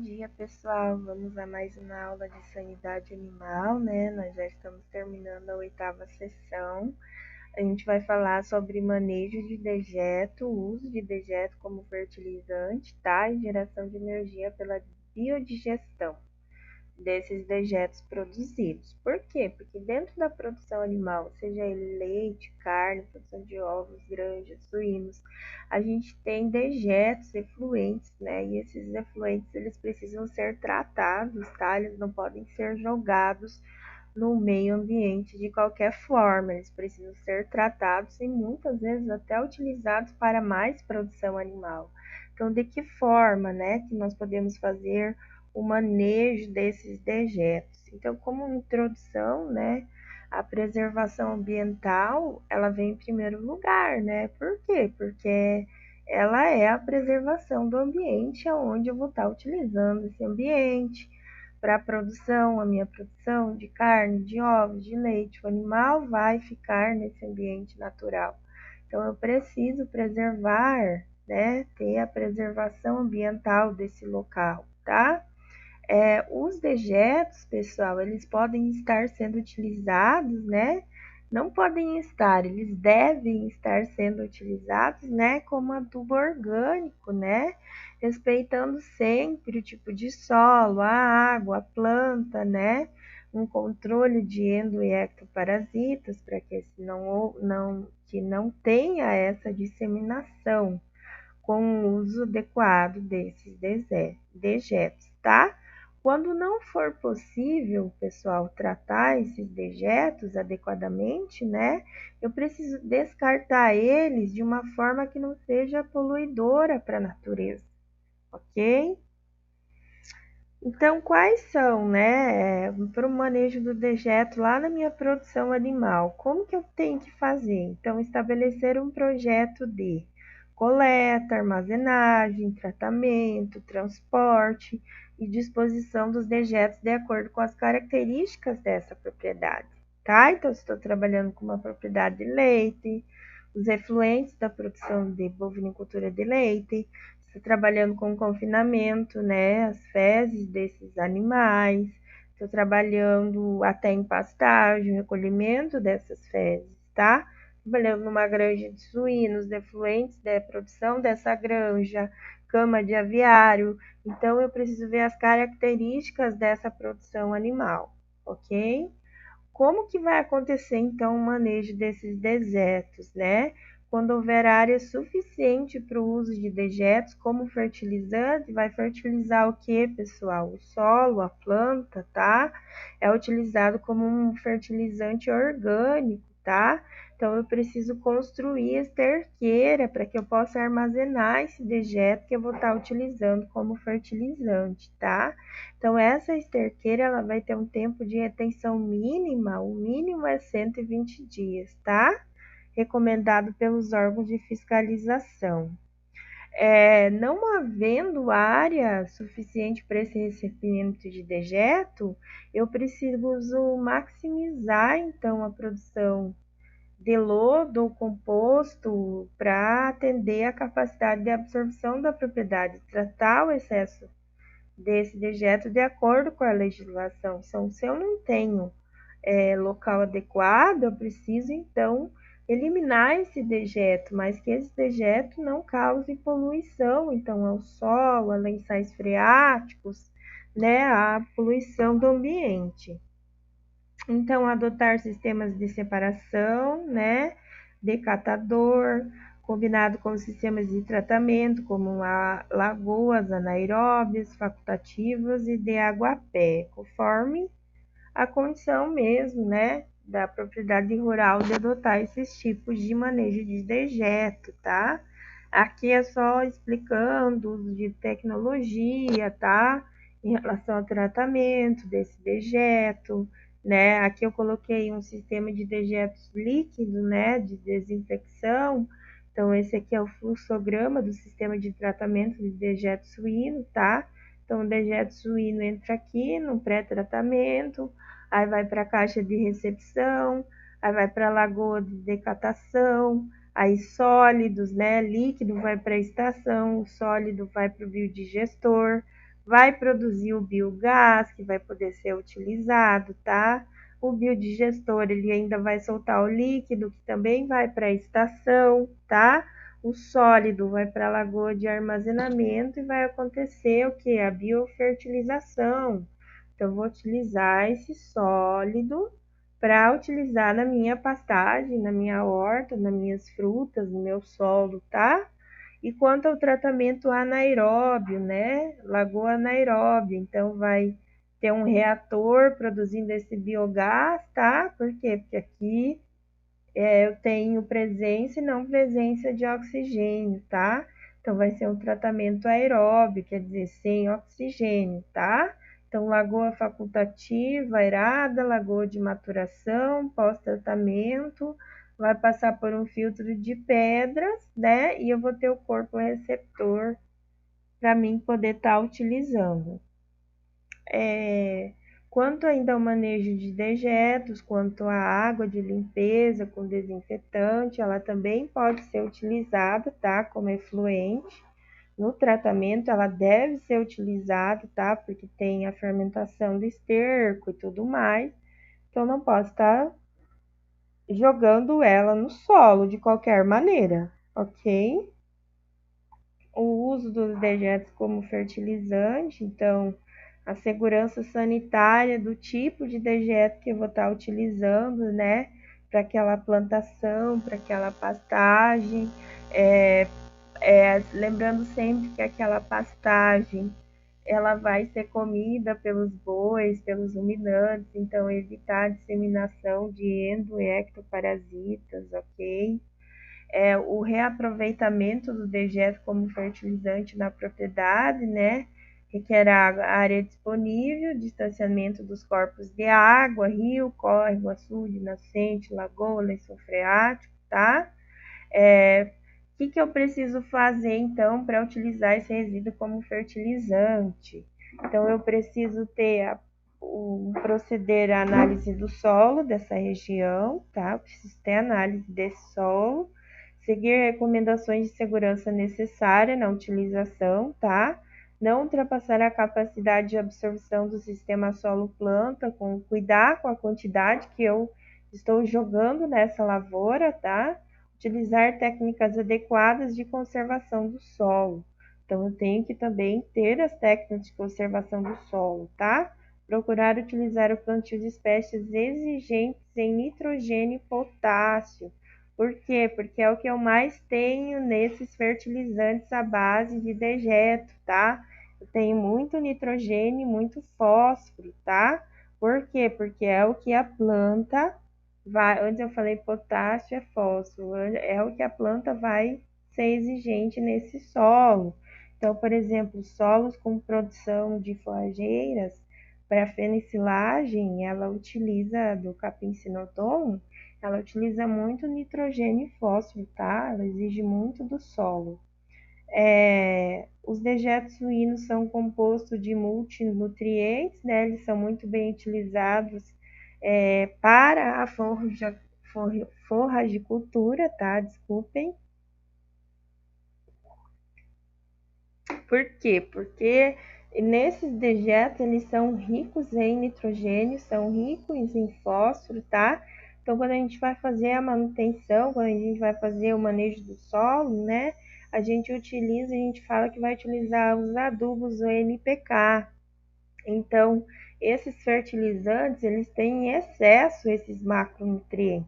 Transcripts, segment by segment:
dia, pessoal. Vamos a mais uma aula de sanidade animal, né? Nós já estamos terminando a 8ª sessão. A gente vai falar sobre manejo de dejeto, uso de dejeto como fertilizante, tá? E geração de energia pela biodigestão desses dejetos produzidos. Por quê? Porque dentro da produção animal, seja ele leite, carne, produção de ovos, granjas, suínos, a gente tem dejetos, efluentes, né? E esses efluentes, eles precisam ser tratados, tá? Eles não podem ser jogados no meio ambiente de qualquer forma, eles precisam ser tratados e muitas vezes até utilizados para mais produção animal. Então, de que forma, né, que nós podemos fazer o manejo desses dejetos? Então, como introdução, né, a preservação ambiental, ela vem em primeiro lugar, né? Por quê? Porque ela é a preservação do ambiente onde eu vou estar utilizando esse ambiente para a produção, a minha produção de carne, de ovos, de leite. O animal vai ficar nesse ambiente natural. Então, eu preciso preservar, né, ter a preservação ambiental desse local, tá? Os dejetos, pessoal, eles podem estar sendo utilizados, né? Não podem estar, eles devem estar sendo utilizados, né, como adubo orgânico, né? Respeitando sempre o tipo de solo, a água, a planta, né? Um controle de endo e ectoparasitas para que não tenha essa disseminação com o uso adequado desses dejetos, tá? Quando não for possível, pessoal, tratar esses dejetos adequadamente, né? Eu preciso descartar eles de uma forma que não seja poluidora para a natureza, ok? Então, quais são, né, para o manejo do dejeto lá na minha produção animal? Como que eu tenho que fazer? Então, estabelecer um projeto de coleta, armazenagem, tratamento, transporte e disposição dos dejetos de acordo com as características dessa propriedade, tá? Então, se estou trabalhando com uma propriedade de leite, os efluentes da produção de bovinicultura de leite, estou trabalhando com confinamento, né, as fezes desses animais, estou trabalhando até em pastagem, recolhimento dessas fezes, tá? Trabalhando numa granja de suínos, efluentes da produção dessa granja, cama de aviário. Então, eu preciso ver as características dessa produção animal, ok? Como que vai acontecer, então, o manejo desses dejetos, né? Quando houver área suficiente para o uso de dejetos como fertilizante, vai fertilizar o que, pessoal? O solo, a planta, tá? É utilizado como um fertilizante orgânico, tá? Então, eu preciso construir esterqueira para que eu possa armazenar esse dejeto que eu vou estar utilizando como fertilizante, tá? Então, essa esterqueira, ela vai ter um tempo de retenção mínima, o mínimo é 120 dias, tá? Recomendado pelos órgãos de fiscalização. Não havendo área suficiente para esse recebimento de dejeto, eu preciso maximizar, então, a produção de lodo ou composto para atender a capacidade de absorção da propriedade, tratar o excesso desse dejeto de acordo com a legislação. Então, se eu não tenho local adequado, eu preciso, então, eliminar esse dejeto, mas que esse dejeto não cause poluição, então, ao solo, a lençóis freáticos, né, a poluição do ambiente. Então, adotar sistemas de separação, né, decatador, combinado com sistemas de tratamento, como lagoas anaeróbias, facultativas e de água a pé, conforme a condição mesmo, né, da propriedade rural de adotar esses tipos de manejo de dejeto, tá? Aqui é só explicando o uso de tecnologia, tá? Em relação ao tratamento desse dejeto, né? Aqui eu coloquei um sistema de dejetos líquido, né? De desinfecção. Então, esse aqui é o fluxograma do sistema de tratamento de dejeto suíno, tá? Então, o dejeto suíno entra aqui no pré-tratamento, aí vai para a caixa de recepção, aí vai para a lagoa de decatação, aí sólidos, né? Líquido vai para a estação, o sólido vai para o biodigestor, vai produzir o biogás que vai poder ser utilizado, tá? O biodigestor, ele ainda vai soltar o líquido que também vai para a estação, tá? O sólido vai para a lagoa de armazenamento e vai acontecer o que? A biofertilização. Então, vou utilizar esse sólido para utilizar na minha pastagem, na minha horta, nas minhas frutas, no meu solo, tá? E quanto ao tratamento anaeróbio, né? Lagoa anaeróbia, então vai ter um reator produzindo esse biogás, tá? Por quê? Porque aqui eu tenho presença e não presença de oxigênio, tá? Então vai ser um tratamento aeróbio, quer dizer, sem oxigênio, tá? Então, lagoa facultativa, aerada, lagoa de maturação, pós-tratamento, vai passar por um filtro de pedras, né? E eu vou ter o corpo receptor para mim poder estar utilizando. Quanto ainda ao manejo de dejetos, quanto à água de limpeza com desinfetante, ela também pode ser utilizada, tá? Como efluente. No tratamento, ela deve ser utilizada, tá? Porque tem a fermentação do esterco e tudo mais. Então, não posso estar jogando ela no solo de qualquer maneira, ok? O uso dos dejetos como fertilizante, então, a segurança sanitária do tipo de dejeto que eu vou estar utilizando, né? Para aquela plantação, para aquela pastagem. Lembrando sempre que aquela pastagem ela vai ser comida pelos bois, pelos ruminantes, então evitar a disseminação de endo e ectoparasitas, ok? O reaproveitamento do dejeto como fertilizante na propriedade, né? Requer área disponível, distanciamento dos corpos de água, rio, córrego, açude, nascente, lagoa, lençol freático, tá? Que eu preciso fazer, então, para utilizar esse resíduo como fertilizante? Então, eu preciso ter proceder à análise do solo dessa região, tá? Eu preciso ter análise desse solo, seguir recomendações de segurança necessária na utilização, tá? Não ultrapassar a capacidade de absorção do sistema solo-planta, cuidar com a quantidade que eu estou jogando nessa lavoura, tá? Utilizar técnicas adequadas de conservação do solo. Então, eu tenho que também ter as técnicas de conservação do solo, tá? Procurar utilizar o plantio de espécies exigentes em nitrogênio e potássio. Por quê? Porque é o que eu mais tenho nesses fertilizantes à base de dejeto, tá? Eu tenho muito nitrogênio e muito fósforo, tá? Por quê? Porque é o que a planta antes eu falei potássio é fósforo, é o que a planta vai ser exigente nesse solo. Então, por exemplo, solos com produção de forrageiras, para fenicilagem, ela utiliza do capim sinotom, ela utiliza muito nitrogênio e fósforo, tá? Ela exige muito do solo. Os dejetos suínos são compostos de multinutrientes, né? Eles são muito bem utilizados para a forragicultura, tá? Desculpem. Por quê? Porque nesses dejetos eles são ricos em nitrogênio, são ricos em fósforo, tá? Então, quando a gente vai fazer a manutenção, quando a gente vai fazer o manejo do solo, né? A gente fala que vai utilizar os adubos, o NPK. Então, esses fertilizantes, eles têm em excesso esses macronutrientes,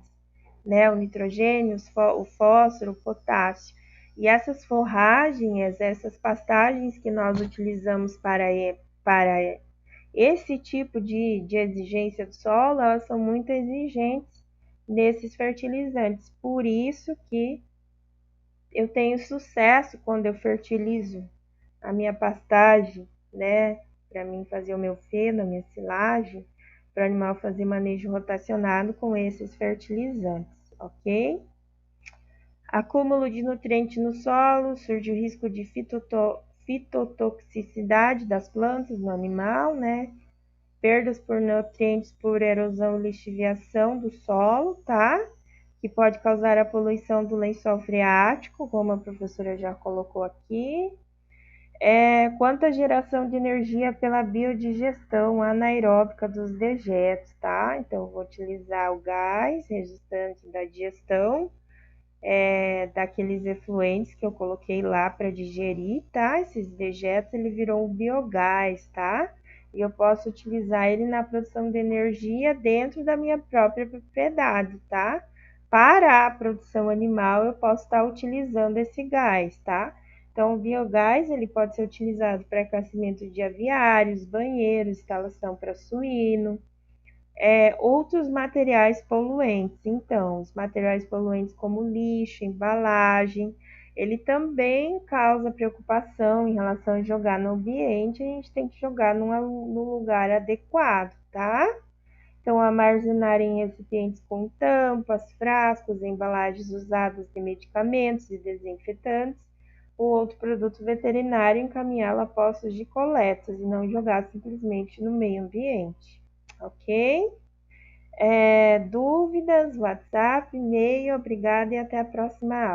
né? O nitrogênio, o fósforo, o potássio. E essas forragens, essas pastagens que nós utilizamos para esse tipo de exigência do solo, elas são muito exigentes nesses fertilizantes. Por isso que eu tenho sucesso quando eu fertilizo a minha pastagem, né? Para mim fazer o meu feno, a minha silagem, para o animal fazer manejo rotacionado com esses fertilizantes, ok? Acúmulo de nutrientes no solo, surge o risco de fitotoxicidade das plantas no animal, né? Perdas por nutrientes por erosão e lixiviação do solo, tá? Que pode causar a poluição do lençol freático, como a professora já colocou aqui. Quanto à geração de energia pela biodigestão anaeróbica dos dejetos, tá? Então, eu vou utilizar o gás resultante da digestão, daqueles efluentes que eu coloquei lá para digerir, tá? Esses dejetos, ele virou um biogás, tá? E eu posso utilizar ele na produção de energia dentro da minha própria propriedade, tá? Para a produção animal, eu posso estar utilizando esse gás, tá? Então, o biogás, ele pode ser utilizado para aquecimento de aviários, banheiros, instalação para suíno, outros materiais poluentes. Então, os materiais poluentes como lixo, embalagem, ele também causa preocupação em relação a jogar no ambiente, a gente tem que jogar num lugar adequado, tá? Então, armazenar em recipientes com tampas, frascos, embalagens usadas de medicamentos e desinfetantes, ou outro produto veterinário, encaminhá-lo a postos de coletas e não jogar simplesmente no meio ambiente, ok? Dúvidas, WhatsApp, e-mail, obrigada e até a próxima aula.